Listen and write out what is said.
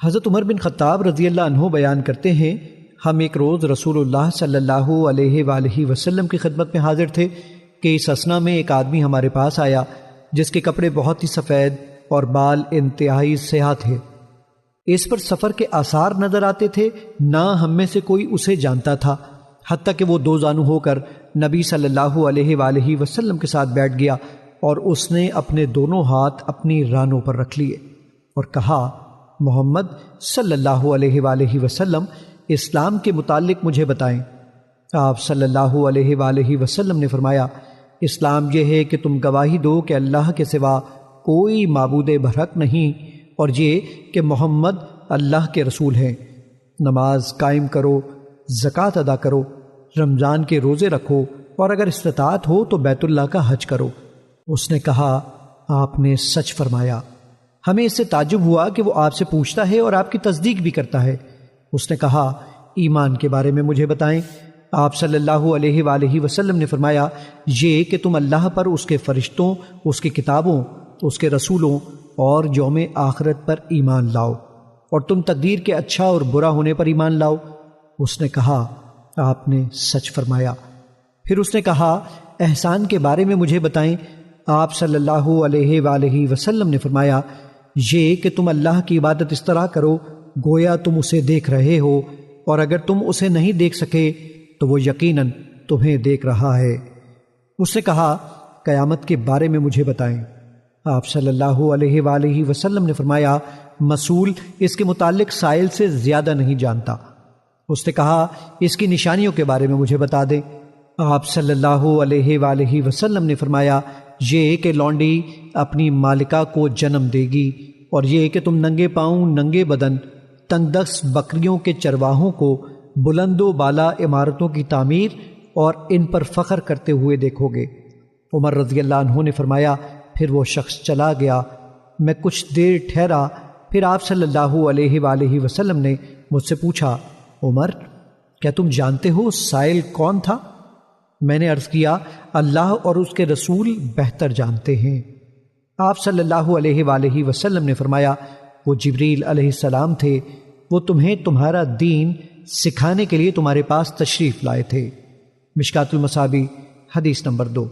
حضرت عمر بن خطاب رضی اللہ عنہ بیان کرتے ہیں، ہم ایک روز رسول اللہ صلی اللہ علیہ وآلہ وسلم کی خدمت میں حاضر تھے کہ اس اثنا میں ایک آدمی ہمارے پاس آیا جس کے کپڑے بہت ہی سفید اور بال انتہائی سیاہ تھے۔ اس پر سفر کے آثار نظر آتے تھے، نہ ہم میں سے کوئی اسے جانتا تھا، حتیٰ کہ وہ دو زانو ہو کر نبی صلی اللہ علیہ وآلہ وسلم کے ساتھ بیٹھ گیا اور اس نے اپنے دونوں ہاتھ اپنی رانوں پر رکھ لیے اور کہا، محمد صلی اللہ علیہ وآلہ وسلم اسلام کے متعلق مجھے بتائیں۔ آپ صلی اللہ علیہ وآلہ وسلم نے فرمایا، اسلام یہ ہے کہ تم گواہی دو کہ اللہ کے سوا کوئی معبود برحق نہیں اور یہ کہ محمد اللہ کے رسول ہیں، نماز قائم کرو، زکوٰۃ ادا کرو، رمضان کے روزے رکھو اور اگر استطاعت ہو تو بیت اللہ کا حج کرو۔ اس نے کہا، آپ نے سچ فرمایا۔ ہمیں اس سے تعجب ہوا کہ وہ آپ سے پوچھتا ہے اور آپ کی تصدیق بھی کرتا ہے۔ اس نے کہا، ایمان کے بارے میں مجھے بتائیں۔ آپ صلی اللہ علیہ وآلہ وسلم نے فرمایا، یہ کہ تم اللہ پر، اس کے فرشتوں، اس کی کتابوں، اس کے رسولوں اور یوم آخرت پر ایمان لاؤ اور تم تقدیر کے اچھا اور برا ہونے پر ایمان لاؤ۔ اس نے کہا، آپ نے سچ فرمایا۔ پھر اس نے کہا، احسان کے بارے میں مجھے بتائیں۔ آپ صلی اللہ علیہ وآلہ وسلم نے فرمایا، یہ کہ تم اللہ کی عبادت اس طرح کرو گویا تم اسے دیکھ رہے ہو، اور اگر تم اسے نہیں دیکھ سکے تو وہ یقیناً تمہیں دیکھ رہا ہے۔ اس نے کہا، قیامت کے بارے میں مجھے بتائیں۔ آپ صلی اللہ علیہ وآلہ وسلم نے فرمایا، مسئول اس کے متعلق سائل سے زیادہ نہیں جانتا۔ اس نے کہا، اس کی نشانیوں کے بارے میں مجھے بتا دیں۔ آپ صلی اللہ علیہ وآلہ وسلم نے فرمایا، یہ کہ لونڈی اپنی مالکہ کو جنم دے گی، اور یہ کہ تم ننگے پاؤں، ننگے بدن، تنگ دست بکریوں کے چرواہوں کو بلند و بالا عمارتوں کی تعمیر اور ان پر فخر کرتے ہوئے دیکھو گے۔ عمر رضی اللہ عنہ نے فرمایا، پھر وہ شخص چلا گیا۔ میں کچھ دیر ٹھہرا، پھر آپ صلی اللہ علیہ وآلہ وسلم نے مجھ سے پوچھا، عمر، کیا تم جانتے ہو سائل کون تھا؟ میں نے عرض کیا، اللہ اور اس کے رسول بہتر جانتے ہیں۔ آپ صلی اللہ علیہ وآلہ وسلم نے فرمایا، وہ جبریل علیہ السلام تھے، وہ تمہیں تمہارا دین سکھانے کے لیے تمہارے پاس تشریف لائے تھے۔ مشکوٰۃ المصابیح حدیث نمبر 2۔